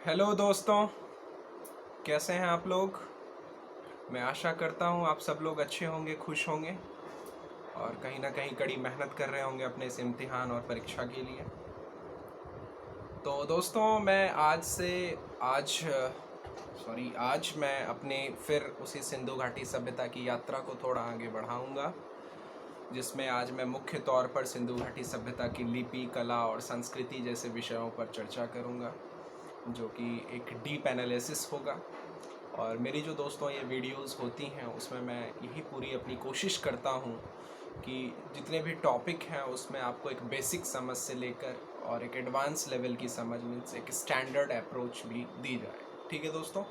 Hello दोस्तों, कैसे हैं आप लोग। मैं आशा करता हूँ आप सब लोग अच्छे होंगे, खुश होंगे और कहीं ना कहीं कड़ी मेहनत कर रहे होंगे अपने इस इम्तिहान और परीक्षा के लिए। तो दोस्तों मैं आज मैं अपने फिर उसी सिंधु घाटी सभ्यता की यात्रा को थोड़ा आगे बढ़ाऊंगा, जिसमें आज मैं मुख्य तौर पर सिंधु घाटी सभ्यता की लिपि, कला और संस्कृति जैसे विषयों पर चर्चा करूंगा, जो कि एक डीप एनालिसिस होगा। और मेरी जो दोस्तों ये वीडियोस होती हैं उसमें मैं यही पूरी अपनी कोशिश करता हूँ कि जितने भी टॉपिक हैं उसमें आपको एक बेसिक समझ से लेकर और एक एडवांस लेवल की समझ, मीन्स एक स्टैंडर्ड अप्रोच भी दी जाए। ठीक है दोस्तों,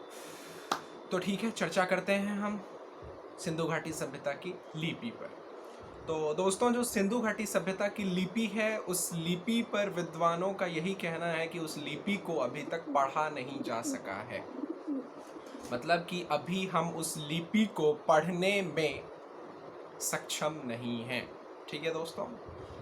तो ठीक है, चर्चा करते हैं हम सिंधु घाटी सभ्यता की लिपि पर। तो दोस्तों, जो सिंधु घाटी सभ्यता की लिपि है, उस लिपि पर विद्वानों का यही कहना है कि उस लिपि को अभी तक पढ़ा नहीं जा सका है। मतलब कि अभी हम उस लिपि को पढ़ने में सक्षम नहीं हैं। ठीक है दोस्तों,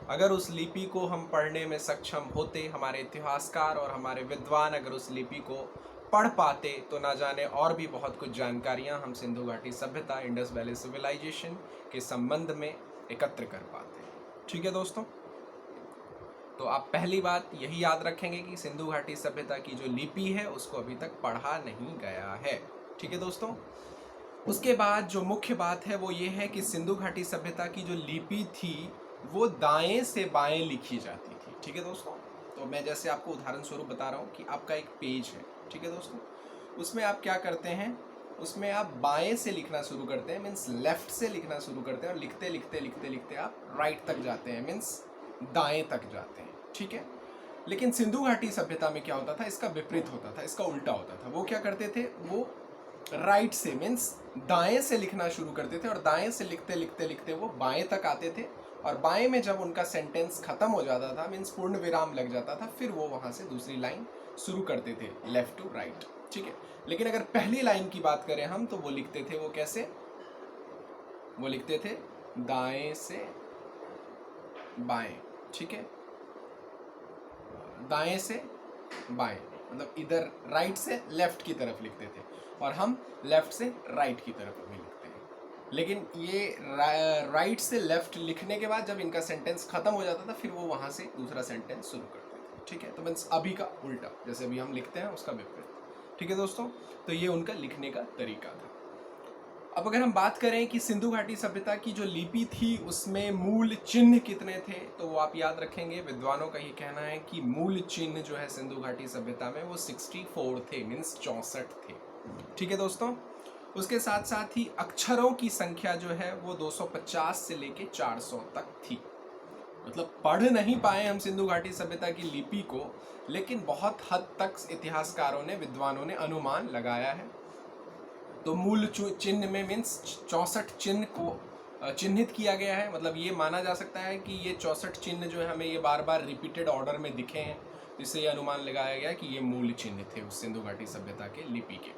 अगर उस लिपि को हम पढ़ने में सक्षम होते, हमारे इतिहासकार और हमारे विद्वान अगर उस लिपि को पढ़ पाते, तो ना जाने और भी बहुत कुछ जानकारियां हम सिंधु घाटी सभ्यता, इंडस वैली सिविलाइजेशन के संबंध में एकत्र कर पाते। ठीक है दोस्तों, तो आप पहली बात यही याद रखेंगे कि सिंधु घाटी सभ्यता की जो लिपि है उसको अभी तक पढ़ा नहीं गया है। ठीक है दोस्तों, उसके बाद जो मुख्य बात है वो ये है कि सिंधु घाटी सभ्यता की जो लिपि थी वो दाएं से बाएं लिखी जाती थी। ठीक है दोस्तों, तो मैं जैसे आपको उदाहरण स्वरूप बता रहा हूँ कि आपका एक पेज है, ठीक है दोस्तों, उसमें आप क्या करते हैं, उसमें आप बाएं से लिखना शुरू करते हैं, मीन्स लेफ्ट से लिखना शुरू करते हैं, और लिखते लिखते लिखते लिखते आप राइट तक जाते हैं, मीन्स दाएं तक जाते हैं। ठीक है, लेकिन सिंधु घाटी सभ्यता में क्या होता था, इसका विपरीत होता था, इसका उल्टा होता था। वो क्या करते थे, वो राइट से मीन्स दाएं से लिखना शुरू करते थे, और दाएं से लिखते लिखते लिखते वो बाएं तक आते थे, और बाएं में जब उनका सेंटेंस खत्म हो जाता था, मीन्स पूर्ण विराम लग जाता था, फिर वो वहां से दूसरी लाइन शुरू करते थे, लेफ्ट टू राइट। ठीक है, लेकिन अगर पहली लाइन की बात करें हम, तो वो लिखते थे, वो कैसे, वो लिखते थे दाएं से बाएं। ठीक है, दाएं से बाएं मतलब इधर राइट से लेफ्ट की तरफ लिखते थे, और हम लेफ्ट से राइट की तरफ भी लिखते हैं। लेकिन ये राइट से लेफ्ट लिखने के बाद जब इनका सेंटेंस खत्म हो जाता था, फिर वो वहां से दूसरा सेंटेंस शुरू करते थे। ठीक है, तो मीन्स अभी का उल्टा, जैसे अभी हम लिखते हैं उसका विपरीत। ठीक है दोस्तों, तो ये उनका लिखने का तरीका था। अब अगर हम बात करें कि सिंधु घाटी सभ्यता की जो लिपि थी उसमें मूल चिन्ह कितने थे, तो वो आप याद रखेंगे, विद्वानों का ये कहना है कि मूल चिन्ह जो है सिंधु घाटी सभ्यता में वो 64 थे, मीन्स 64 थे। ठीक है दोस्तों, उसके साथ साथ ही अक्षरों की संख्या जो है वो 250 से लेके 400 तक थी। मतलब पढ़ नहीं पाए हम सिंधु घाटी सभ्यता की लिपि को, लेकिन बहुत हद तक इतिहासकारों ने, विद्वानों ने अनुमान लगाया है। तो मूल चिन्ह में मीन्स 64 चिन्ह को चिन्हित किया गया है। मतलब ये माना जा सकता है कि ये 64 चिन्ह जो है हमें ये बार बार रिपीटेड ऑर्डर में दिखे हैं, जिससे ये अनुमान लगाया गया कि ये मूल चिन्ह थे उस सिंधु घाटी सभ्यता के लिपि के।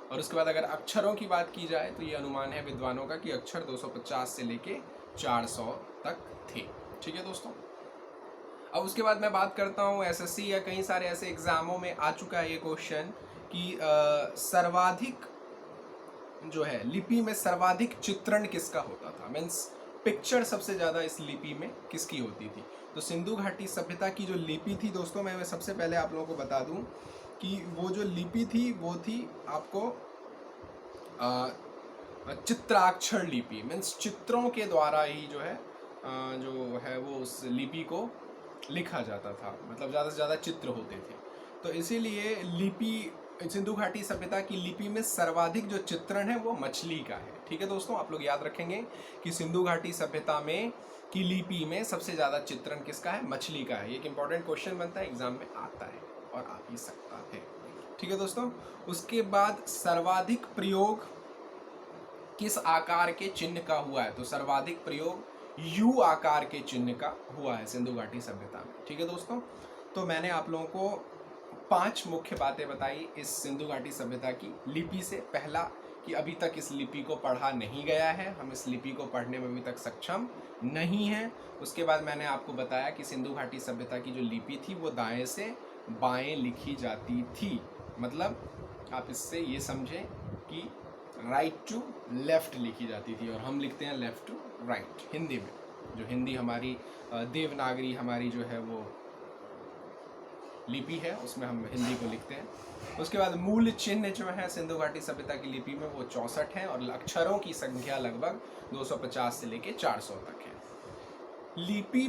और उसके बाद अगर अक्षरों की बात की जाए तो ये अनुमान है विद्वानों का कि अक्षर 250 से लेके 400 तक थे। ठीक है दोस्तों, अब उसके बाद मैं बात करता हूँ एसएससी या कई सारे ऐसे एग्जामों में आ चुका है ये क्वेश्चन कि सर्वाधिक जो है लिपि में सर्वाधिक चित्रण किसका होता था, मीन्स पिक्चर सबसे ज़्यादा इस लिपि में किसकी होती थी। तो सिंधु घाटी सभ्यता की जो लिपि थी दोस्तों, मैं सबसे पहले आप लोगों को बता दूं कि वो जो लिपि थी वो थी आपको चित्राक्षर लिपि, मीन्स चित्रों के द्वारा ही जो है वो उस लिपि को लिखा जाता था। मतलब ज़्यादा से ज़्यादा चित्र होते थे, तो इसीलिए लिपि, सिंधु घाटी सभ्यता की लिपि में सर्वाधिक जो चित्रण है वो मछली का है। ठीक है दोस्तों, आप लोग याद रखेंगे कि सिंधु घाटी सभ्यता में की लिपि में सबसे ज़्यादा चित्रण किसका है, मछली का है। ये एक इंपॉर्टेंट क्वेश्चन बनता है, एग्जाम में आता है और आ भी सकता है। ठीक है दोस्तों, उसके बाद सर्वाधिक प्रयोग किस आकार के चिन्ह का हुआ है, तो सर्वाधिक प्रयोग यू आकार के चिन्ह का हुआ है सिंधु घाटी सभ्यता में। ठीक है दोस्तों, तो मैंने आप लोगों को 5 मुख्य बातें बताई इस सिंधु घाटी सभ्यता की लिपि से। पहला कि अभी तक इस लिपि को पढ़ा नहीं गया है, हम इस लिपि को पढ़ने में अभी तक सक्षम नहीं है। उसके बाद मैंने आपको बताया कि सिंधु घाटी सभ्यता की जो लिपि थी वो दाएं से बाएं लिखी जाती थी। मतलब आप इससे ये समझें कि राइट टू लेफ्ट लिखी जाती थी और हम लिखते हैं लेफ्ट टू राइट हिंदी में। जो हिंदी हमारी देवनागरी हमारी जो है वो लिपि है, उसमें हम हिंदी को लिखते हैं। उसके बाद मूल चिन्ह जो है सिंधु घाटी सभ्यता की लिपि में वो 64 है और अक्षरों की संख्या लगभग 250 से लेके 400 तक है। लिपि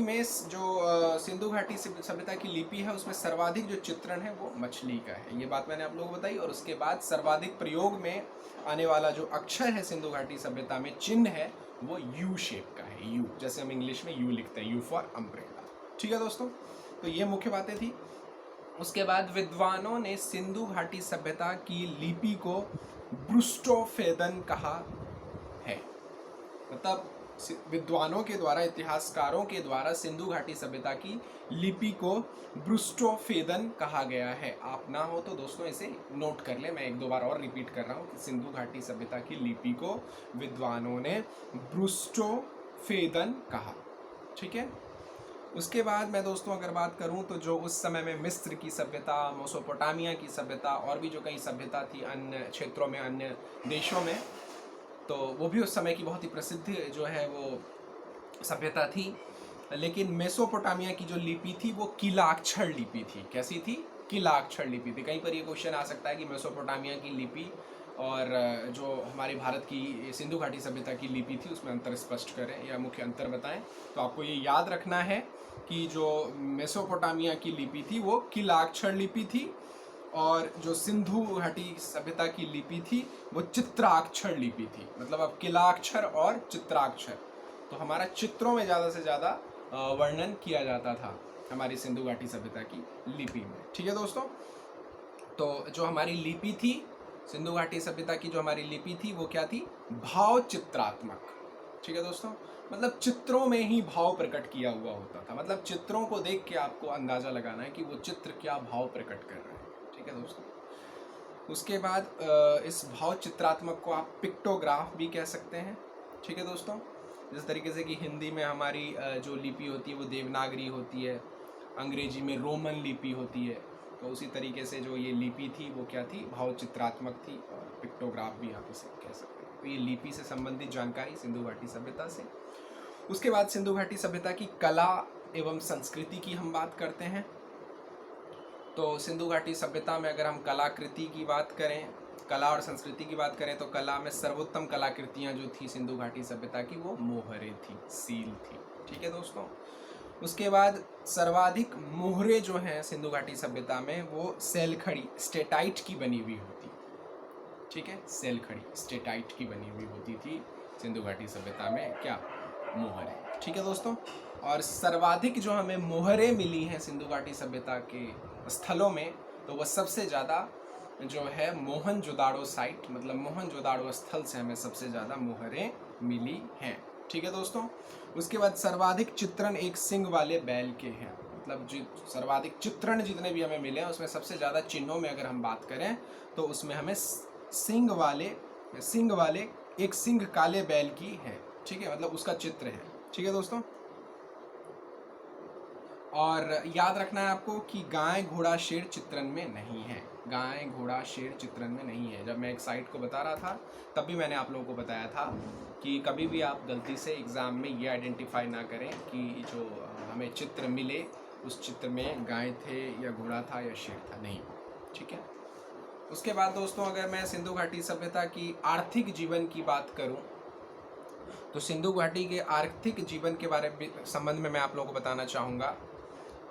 में जो सिंधु घाटी सभ्यता की लिपि है उसमें सर्वाधिक जो चित्रण है वो मछली का है, ये बात मैंने आप लोगों को बताई। और उसके बाद सर्वाधिक प्रयोग में आने वाला जो अक्षर है सिंधु घाटी सभ्यता में चिन्ह है वो यू शेप का है, यू, जैसे हम इंग्लिश में यू लिखते हैं, यू फॉर अम्ब्रेला। ठीक है दोस्तों, तो ये मुख्य बातें थी। उसके बाद विद्वानों ने सिंधु घाटी सभ्यता की लिपि को ब्रुस्टोफेदन कहा है। मतलब विद्वानों के द्वारा, इतिहासकारों के द्वारा सिंधु घाटी सभ्यता की लिपि को ब्रुस्टोफेदन कहा गया है। आप ना हो तो दोस्तों इसे नोट कर ले, मैं एक दो बार और रिपीट कर रहा हूँ कि सिंधु घाटी सभ्यता की लिपि को विद्वानों ने ब्रुस्टोफेदन कहा। ठीक है। उसके बाद मैं दोस्तों अगर बात करूं तो जो उस समय में मिस्र की सभ्यता, मेसोपोटामिया की सभ्यता और भी जो कई सभ्यता थी अन्य क्षेत्रों में, अन्य देशों में, तो वो भी उस समय की बहुत ही प्रसिद्ध जो है वो सभ्यता थी। लेकिन मेसोपोटामिया की जो लिपि थी वो किलाक्षर लिपि थी। कैसी थी? किलाक्षर लिपि थी। कहीं पर ये क्वेश्चन आ सकता है कि मेसोपोटामिया की लिपि और जो हमारे भारत की सिंधु घाटी सभ्यता की लिपि थी उसमें अंतर स्पष्ट करें या मुख्य अंतर बताएं। तो आपको ये याद रखना है कि जो मेसोपोटामिया की लिपि थी वो किलाक्षर लिपि थी और जो सिंधु घाटी सभ्यता की लिपि थी वो चित्राक्षर लिपि थी। मतलब अब किलाक्षर और चित्राक्षर, तो हमारा चित्रों में ज़्यादा से ज़्यादा वर्णन किया जाता था हमारी सिंधु घाटी सभ्यता की लिपि में। ठीक है दोस्तों, तो जो हमारी लिपि थी सिंधु घाटी सभ्यता की, जो हमारी लिपि थी वो क्या थी? भाव चित्रात्मक। ठीक है दोस्तों, मतलब चित्रों में ही भाव प्रकट किया हुआ होता था। मतलब चित्रों को देख के आपको अंदाज़ा लगाना है कि वो चित्र क्या भाव प्रकट कर रहे हैं। ठीक है दोस्तों, उसके बाद इस भाव चित्रात्मक को आप पिक्टोग्राफ भी कह सकते हैं। ठीक है दोस्तों, जिस तरीके से कि हिंदी में हमारी जो लिपि होती है वो देवनागरी होती है, अंग्रेजी में रोमन लिपि होती है, तो उसी तरीके से जो ये लिपि थी वो क्या थी? भाव चित्रात्मक थी और पिक्टोग्राफ भी आप इसे कह सकते हैं। तो ये लिपि से संबंधित जानकारी सिंधु घाटी सभ्यता से। उसके बाद सिंधु घाटी सभ्यता की कला एवं संस्कृति की हम बात करते हैं। तो सिंधु घाटी सभ्यता में अगर हम कलाकृति की बात करें, कला और संस्कृति की बात करें, तो कला में सर्वोत्तम कलाकृतियाँ जो थी सिंधु घाटी सभ्यता की वो मोहरे थी, सील थी। ठीक है दोस्तों, उसके बाद सर्वाधिक मोहरे जो हैं सिंधु घाटी सभ्यता में वो सेलखड़ी, स्टेटाइट की बनी हुई होती। ठीक है, सेलखड़ी स्टेटाइट की बनी हुई होती थी सिंधु घाटी सभ्यता में, क्या? मोहरे। ठीक है दोस्तों, और सर्वाधिक जो हमें मोहरे मिली हैं सिंधु घाटी सभ्यता के स्थलों में, तो वह सबसे ज़्यादा जो है मोहनजोदाड़ो साइट, मतलब मोहनजोदाड़ो स्थल से हमें सबसे ज़्यादा मोहरे मिली हैं। ठीक है दोस्तों, उसके बाद सर्वाधिक चित्रण एक सिंग वाले बैल के हैं। मतलब सर्वाधिक चित्रण जितने भी हमें मिले हैं उसमें सबसे ज़्यादा चिन्हों में अगर हम बात करें तो उसमें हमें सिंग वाले एक सिंग काले बैल की है। ठीक है, मतलब उसका चित्र है। ठीक है दोस्तों, और याद रखना है आपको कि गाय घोड़ा शेर चित्रण में नहीं है। गाय घोड़ा शेर चित्रण में नहीं है। जब मैं एक साइट को बता रहा था तब भी मैंने आप लोगों को बताया था कि कभी भी आप गलती से एग्ज़ाम में ये आइडेंटिफाई ना करें कि जो हमें चित्र मिले उस चित्र में गाय थे या घोड़ा था या शेर था, नहीं। ठीक है, उसके बाद दोस्तों अगर मैं सिंधु घाटी सभ्यता की आर्थिक जीवन की बात करूं तो सिंधु घाटी के आर्थिक जीवन के बारे में संबंध में मैं आप लोगों को बताना चाहूँगा।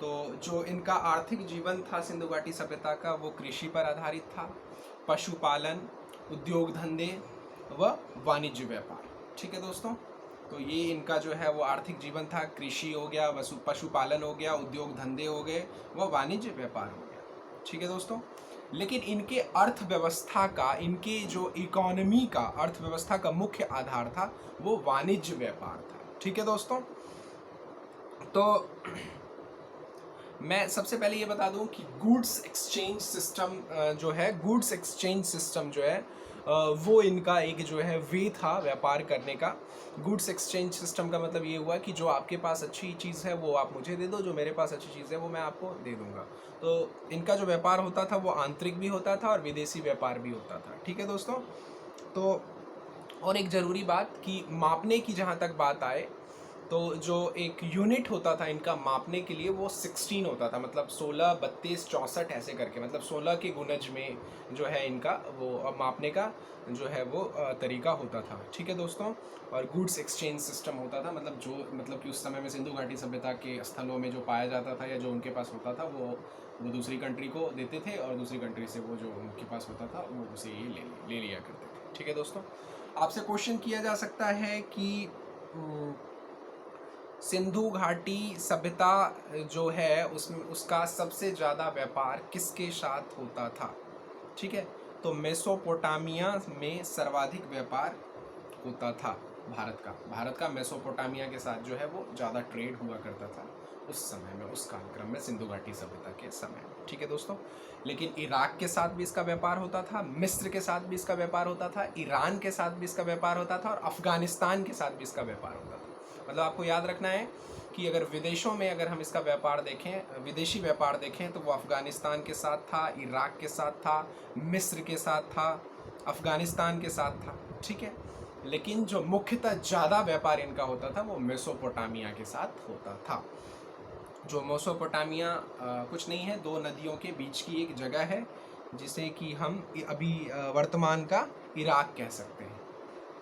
तो जो इनका आर्थिक जीवन था सिंधु घाटी सभ्यता का वो कृषि पर आधारित था, पशुपालन, उद्योग धंधे व वाणिज्य व्यापार। ठीक है दोस्तों, तो ये इनका जो है वो आर्थिक जीवन था। कृषि हो गया, पशुपालन हो गया, उद्योग धंधे हो गए, व वाणिज्य व्यापार हो गया। ठीक है दोस्तों, लेकिन इनके अर्थव्यवस्था का, इनके जो इकोनॉमी का, अर्थव्यवस्था का मुख्य आधार था वो वाणिज्य व्यापार था। ठीक है दोस्तों, तो मैं सबसे पहले ये बता दूं कि गुड्स एक्सचेंज सिस्टम जो है, गुड्स एक्सचेंज सिस्टम जो है वो इनका एक जो है वे था व्यापार करने का। गुड्स एक्सचेंज सिस्टम का मतलब ये हुआ कि जो आपके पास अच्छी चीज़ है वो आप मुझे दे दो, जो मेरे पास अच्छी चीज़ है वो मैं आपको दे दूंगा। तो इनका जो व्यापार होता था वो आंतरिक भी होता था और विदेशी व्यापार भी होता था। ठीक है दोस्तों। तो और एक ज़रूरी बात कि मापने की जहाँ तक बात आए, तो जो एक यूनिट होता था इनका मापने के लिए वो 16 होता था, मतलब 16, 32, 64 ऐसे करके, मतलब 16 के गुणज में जो है इनका वो मापने का जो है वो तरीका होता था। ठीक है दोस्तों। और गुड्स एक्सचेंज सिस्टम होता था, मतलब कि उस समय में सिंधु घाटी सभ्यता के स्थलों में जो पाया जाता था या जो उनके पास होता था वो दूसरी कंट्री को देते थे और दूसरी कंट्री से वो जो उनके पास होता था वो उसे ये ले लिया करते थे। ठीक है दोस्तों। आपसे क्वेश्चन किया जा सकता है कि सिंधु घाटी सभ्यता जो है उसमें उसका सबसे ज़्यादा व्यापार किसके साथ होता था। ठीक है। तो मेसोपोटामिया में सर्वाधिक व्यापार होता था भारत का मेसोपोटामिया के साथ जो है वो ज़्यादा ट्रेड हुआ करता था उस समय में, उस कालक्रम में, सिंधु घाटी सभ्यता के समय में। ठीक है दोस्तों। लेकिन इराक के साथ भी इसका व्यापार होता था, मिस्र के साथ भी इसका व्यापार होता था, ईरान के साथ भी इसका व्यापार होता था और अफगानिस्तान के साथ भी इसका व्यापार होता था। मतलब आपको याद रखना है कि अगर विदेशों में अगर हम इसका व्यापार देखें, विदेशी व्यापार देखें, तो वो अफगानिस्तान के साथ था, इराक के साथ था, मिस्र के साथ था, अफगानिस्तान के साथ था। ठीक है। लेकिन जो मुख्यतः ज़्यादा व्यापार इनका होता था वो मेसोपोटामिया के साथ होता था। जो मेसोपोटामिया कुछ नहीं है, दो नदियों के बीच की एक जगह है जिसे कि हम अभी वर्तमान का इराक कह सकते हैं।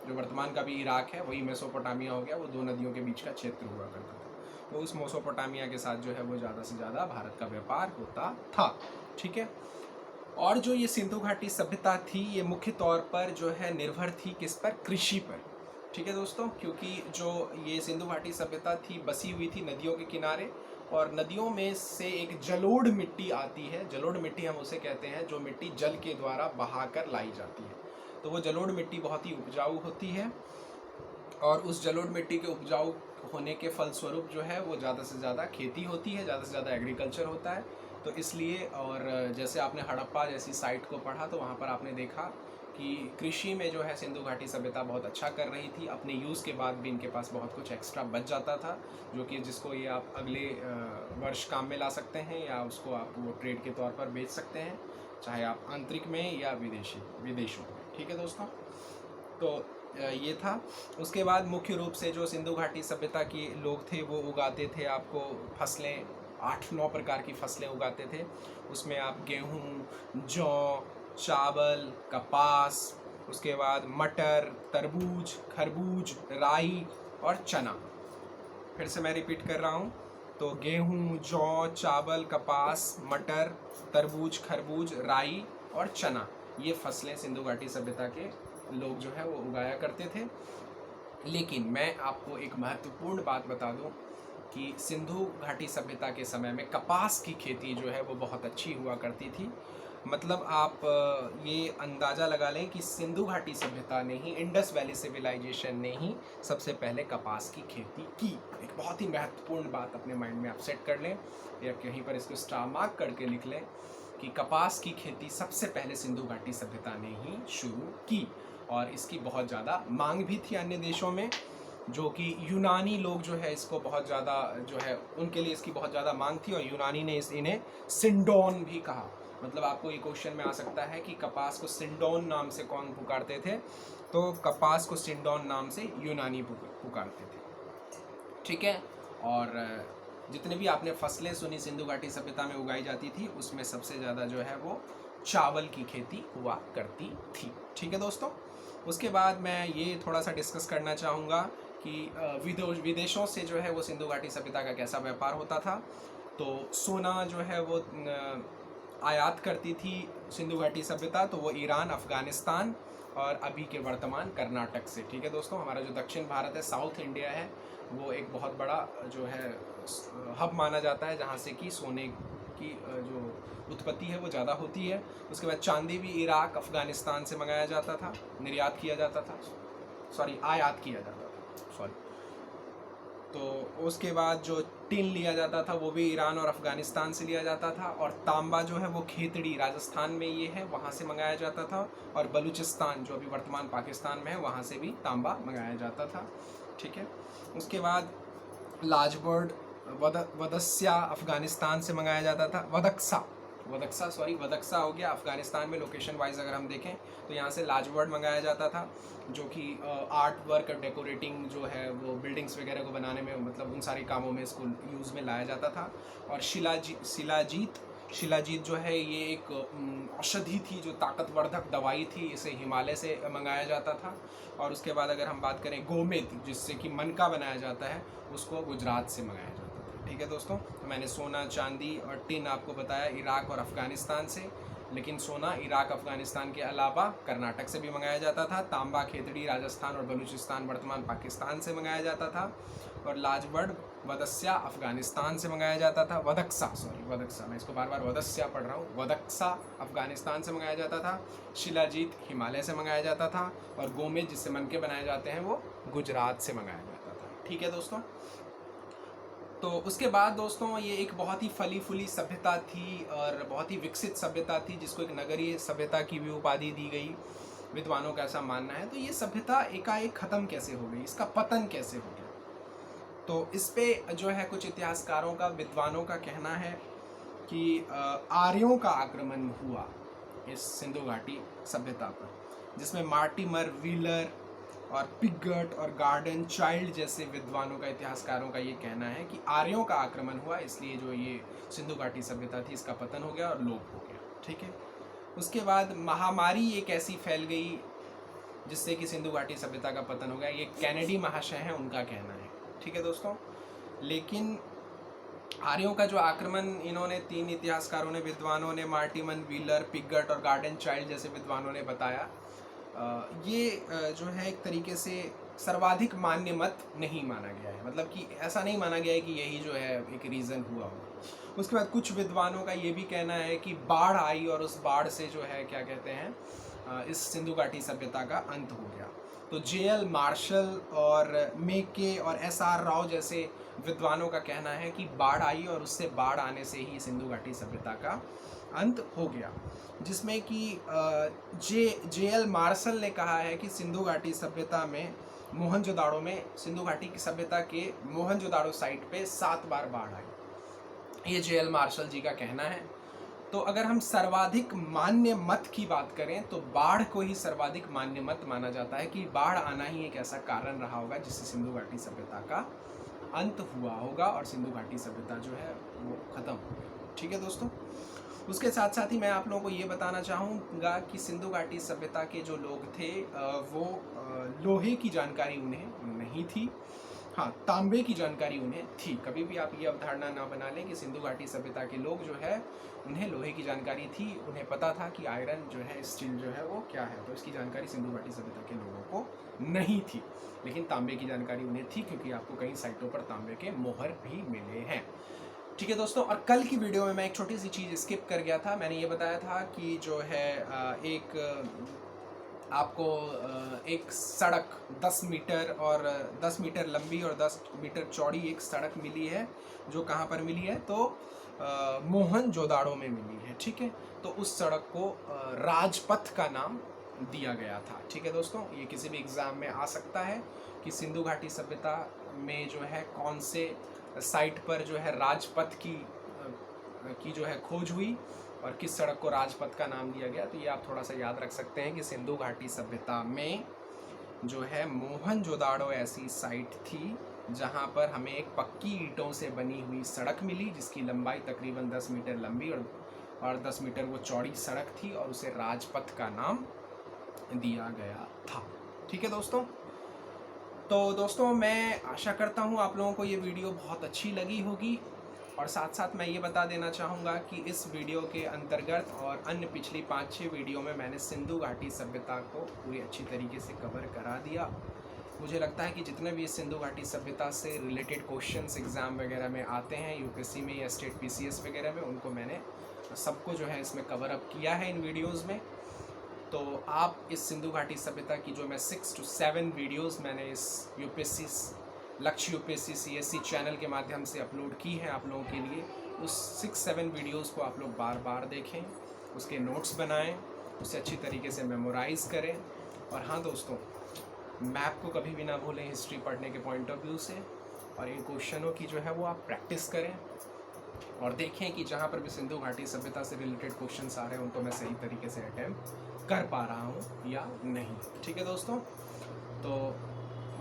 जो वर्तमान का भी इराक है वही मेसोपोटामिया हो गया, वो दो नदियों के बीच का क्षेत्र हुआ करता था। तो उस मेसोपोटामिया के साथ जो है वो ज़्यादा से ज़्यादा भारत का व्यापार होता था। ठीक है। और जो ये सिंधु घाटी सभ्यता थी ये मुख्य तौर पर जो है निर्भर थी किस पर, कृषि पर। ठीक है दोस्तों। क्योंकि जो ये सिंधु घाटी सभ्यता थी बसी हुई थी नदियों के किनारे, और नदियों में से एक जलोढ़ मिट्टी आती है, जलोढ़ मिट्टी हम उसे कहते हैं, जो मिट्टी जल के द्वारा बहाकर लाई जाती है। तो वो जलोढ़ मिट्टी बहुत ही उपजाऊ होती है और उस जलोढ़ मिट्टी के उपजाऊ होने के फलस्वरूप जो है वो ज़्यादा से ज़्यादा खेती होती है, ज़्यादा से ज़्यादा एग्रीकल्चर होता है। तो इसलिए, और जैसे आपने हड़प्पा जैसी साइट को पढ़ा तो वहाँ पर आपने देखा कि कृषि में जो है सिंधु घाटी सभ्यता बहुत अच्छा कर रही थी। अपने यूज़ के बाद भी इनके पास बहुत कुछ एक्स्ट्रा बच जाता था, जो कि जिसको ये आप अगले वर्ष काम में ला सकते हैं या उसको आप वो ट्रेड के तौर पर बेच सकते हैं, चाहे आप आंतरिक में या विदेशों में। ठीक है दोस्तों। तो ये था। उसके बाद मुख्य रूप से जो सिंधु घाटी सभ्यता के लोग थे वो उगाते थे आपको फसलें, 8-9 प्रकार की फसलें उगाते थे। उसमें आप गेहूँ, जौ, चावल, कपास, उसके बाद मटर, तरबूज, खरबूज, राई और चना। फिर से मैं रिपीट कर रहा हूँ। तो गेहूँ, जौ, चावल, कपास, मटर, तरबूज, खरबूज, राई और चना, ये फसलें सिंधु घाटी सभ्यता के लोग जो है वो उगाया करते थे। लेकिन मैं आपको एक महत्वपूर्ण बात बता दूं कि सिंधु घाटी सभ्यता के समय में कपास की खेती जो है वो बहुत अच्छी हुआ करती थी। मतलब आप ये अंदाज़ा लगा लें कि सिंधु घाटी सभ्यता ने ही, इंडस वैली सिविलाइजेशन ने ही सबसे पहले कपास की खेती की। एक बहुत ही महत्वपूर्ण बात अपने माइंड में आप सेट कर लें या कहीं पर इसको स्टार मार्क करके लिख लें कि कपास की खेती सबसे पहले सिंधु घाटी सभ्यता ने ही शुरू की। और इसकी बहुत ज़्यादा मांग भी थी अन्य देशों में, जो कि यूनानी लोग जो है इसको बहुत ज़्यादा जो है उनके लिए इसकी बहुत ज़्यादा मांग थी, और यूनानी ने इन्हें सिंडोन भी कहा। मतलब आपको ये क्वेश्चन में आ सकता है कि कपास को सिंडोन नाम से कौन पुकारते थे, तो कपास को सिंडोन नाम से यूनानी पुकारते थे। ठीक है। और जितने भी आपने फसलें सुनी सिंधु घाटी सभ्यता में उगाई जाती थी उसमें सबसे ज़्यादा जो है वो चावल की खेती हुआ करती थी। ठीक है दोस्तों। उसके बाद मैं ये थोड़ा सा डिस्कस करना चाहूँगा कि विदेशों से जो है वो सिंधु घाटी सभ्यता का कैसा व्यापार होता था। तो सोना जो है वो आयात करती थी सिंधु घाटी सभ्यता, तो वो ईरान, अफ़गानिस्तान और अभी के वर्तमान कर्नाटक से। ठीक है दोस्तों। हमारा जो दक्षिण भारत है, साउथ इंडिया है, वो एक बहुत बड़ा जो है हब माना जाता है जहाँ से कि सोने की जो उत्पत्ति है वो ज़्यादा होती है। उसके बाद चांदी भी इराक, अफ़गानिस्तान से मंगाया जाता था, निर्यात किया जाता था, आयात किया जाता था। तो उसके बाद जो टिन लिया जाता था, वो भी ईरान और अफ़गानिस्तान से लिया जाता था। और तांबा जो है वो खेतड़ी राजस्थान में ये है, वहाँ से मंगाया जाता था। और बलूचिस्तान जो अभी वर्तमान पाकिस्तान में है, वहाँ से भी तांबा मंगाया जाता था। ठीक है। उसके बाद लाजबर्ड वदस्या अफ़गानिस्तान से मंगाया जाता था। वदक्सा हो गया अफ़गानिस्तान में। लोकेशन वाइज अगर हम देखें तो यहाँ से लाजबर्ड मंगाया जाता था, जो कि आर्ट वर्क और डेकोरेटिंग जो है वो बिल्डिंग्स वगैरह को बनाने में, मतलब उन सारे कामों में इसको यूज़ में लाया जाता था। और शिलाजीत जो है ये एक औषधि थी, जो ताकतवर्धक दवाई थी, इसे हिमालय से मंगाया जाता था। और उसके बाद अगर हम बात करें गोमेद, जिससे कि मन का बनाया जाता है, उसको गुजरात से मंगाया जाता था। ठीक है दोस्तों, तो मैंने सोना, चांदी और टिन आपको बताया इराक और अफ़गानिस्तान से, लेकिन सोना इराक अफ़गानिस्तान के अलावा कर्नाटक से भी मंगाया जाता था। तांबा खेतड़ी राजस्थान और बलूचिस्तान वर्तमान पाकिस्तान से मंगाया जाता था। और लाजबर्ड वदस्या अफ़गानिस्तान से मंगाया जाता था। वदक्सा, मैं इसको बार बार वदस्या पढ़ रहा हूँ। वदक्सा अफ़गानिस्तान से मंगाया जाता था। शिलाजीत हिमालय से मंगाया जाता था। और गोमेद, जिससे मन के बनाए जाते हैं, वो गुजरात से मंगाया जाता था। ठीक है दोस्तों, तो उसके बाद दोस्तों ये एक बहुत ही फली फूली सभ्यता थी और बहुत ही विकसित सभ्यता थी, जिसको एक नगरीय सभ्यता की भी उपाधि दी गई। विद्वानों का ऐसा मानना है। तो ये सभ्यता एकाएक ख़त्म कैसे हो गई, इसका पतन कैसे हो गया, तो इस पे जो है कुछ इतिहासकारों का, विद्वानों का कहना है कि आर्यों का आक्रमण हुआ इस सिंधु घाटी सभ्यता पर, जिसमें मार्टिमर, व्हीलर और पिगट और गार्डन चाइल्ड जैसे विद्वानों का, इतिहासकारों का ये कहना है कि आर्यों का आक्रमण हुआ, इसलिए जो ये सिंधु घाटी सभ्यता थी इसका पतन हो गया और लोप हो गया। ठीक है। उसके बाद महामारी एक ऐसी फैल गई जिससे कि सिंधु घाटी सभ्यता का पतन हो गया। ये कैनेडी महाशय हैं, उनका कहना है। ठीक है दोस्तों, लेकिन आर्यों का जो आक्रमण, इन्होंने 3 इतिहासकारों ने, विद्वानों ने, मार्टिमन, व्हीलर, पिगट और गार्डन चाइल्ड जैसे विद्वानों ने बताया, ये जो है एक तरीके से सर्वाधिक मान्य मत नहीं माना गया है। मतलब कि ऐसा नहीं माना गया है कि यही जो है एक रीज़न हुआ होगा। उसके बाद कुछ विद्वानों का ये भी कहना है कि बाढ़ आई और उस बाढ़ से जो है क्या कहते हैं, इस सिंधु घाटी सभ्यता का अंत हो गया। तो जे.एल. मार्शल और मेके और एस.आर. राव जैसे विद्वानों का कहना है कि बाढ़ आई और उससे बाढ़ आने से ही सिंधु घाटी सभ्यता का अंत हो गया। जिसमें कि जे.एल. मार्शल ने कहा है कि सिंधु घाटी सभ्यता में मोहनजोदाड़ो में, सिंधु घाटी की सभ्यता के मोहनजोदाड़ो साइट पे 7 बार बाढ़ आई। ये जे.एल. मार्शल जी का कहना है। तो अगर हम सर्वाधिक मान्य मत की बात करें तो बाढ़ को ही सर्वाधिक मान्य मत माना जाता है कि बाढ़ आना ही एक ऐसा कारण रहा होगा जिससे सिंधु घाटी सभ्यता का अंत हुआ होगा और सिंधु घाटी सभ्यता जो है वो ख़त्म हो गई। ठीक है दोस्तों, उसके साथ साथ ही मैं आप लोगों को ये बताना चाहूँगा कि सिंधु घाटी सभ्यता के जो लोग थे वो लोहे की जानकारी उन्हें नहीं थी। हाँ, तांबे की जानकारी उन्हें थी। कभी भी आप ये अवधारणा ना बना लें कि सिंधु घाटी सभ्यता के लोग जो है उन्हें लोहे की जानकारी थी, उन्हें पता था कि आयरन जो है, स्टील जो है वो क्या है, तो इसकी जानकारी सिंधु घाटी सभ्यता के लोगों को नहीं थी। लेकिन तांबे की जानकारी उन्हें थी, क्योंकि आपको कई साइटों पर तांबे के मोहर भी मिले हैं। ठीक है दोस्तों, और कल की वीडियो में मैं एक छोटी सी चीज़ स्किप कर गया था। मैंने ये बताया था कि जो है आपको एक सड़क 10 मीटर और 10 मीटर लंबी और 10 मीटर चौड़ी एक सड़क मिली है, जो कहाँ पर मिली है, तो मोहनजोदाड़ो में मिली है। ठीक है, तो उस सड़क को राजपथ का नाम दिया गया था। ठीक है दोस्तों, ये किसी भी एग्ज़ाम में आ सकता है कि सिंधु घाटी सभ्यता में जो है कौन से साइट पर जो है राजपथ की जो है खोज हुई और किस सड़क को राजपथ का नाम दिया गया। तो ये आप थोड़ा सा याद रख सकते हैं कि सिंधु घाटी सभ्यता में जो है मोहनजोदाड़ो ऐसी साइट थी जहाँ पर हमें एक पक्की ईंटों से बनी हुई सड़क मिली, जिसकी लंबाई तकरीबन 10 मीटर लंबी और 10 मीटर वो चौड़ी सड़क थी, और उसे राजपथ का नाम दिया गया था। ठीक है दोस्तों, तो दोस्तों मैं आशा करता हूँ आप लोगों को ये वीडियो बहुत अच्छी लगी होगी। और साथ साथ मैं ये बता देना चाहूँगा कि इस वीडियो के अंतर्गत और अन्य पिछली 5-6 वीडियो में मैंने सिंधु घाटी सभ्यता को पूरी अच्छी तरीके से कवर करा दिया। मुझे लगता है कि जितने भी इस सिंधु घाटी सभ्यता से रिलेटेड क्वेश्चंस एग्ज़ाम वगैरह में आते हैं, यूपीएससी में या स्टेट पीसीएस वगैरह में, उनको मैंने सबको जो है इसमें कवर अप किया है इन वीडियोज़ में। तो आप इस सिंधु घाटी सभ्यता की जो मैं 6 to 7 वीडियोज़ मैंने इस यूपीएससी लक्ष्य यूपीएससी CSC चैनल के माध्यम से अपलोड की है आप लोगों के लिए। उस 6-7 वीडियोस को आप लोग बार बार देखें, उसके नोट्स बनाएं, उसे अच्छी तरीके से मेमोराइज़ करें। और हाँ दोस्तों, मैप को कभी भी ना भूलें हिस्ट्री पढ़ने के पॉइंट ऑफ व्यू से। और इन क्वेश्चनों की जो है वो आप प्रैक्टिस करें और देखें कि जहाँ पर भी सिंधु घाटी सभ्यता से रिलेटेड क्वेश्चंस आ रहे हैं उनको मैं सही तरीके से अटैम्प्ट कर पा रहा हूँ या नहीं। ठीक है दोस्तों, तो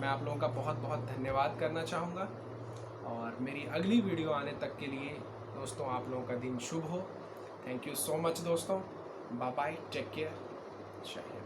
मैं आप लोगों का बहुत बहुत धन्यवाद करना चाहूँगा और मेरी अगली वीडियो आने तक के लिए दोस्तों आप लोगों का दिन शुभ हो। थैंक यू सो मच दोस्तों, बाय बाय, टेक केयर, जय हिंद।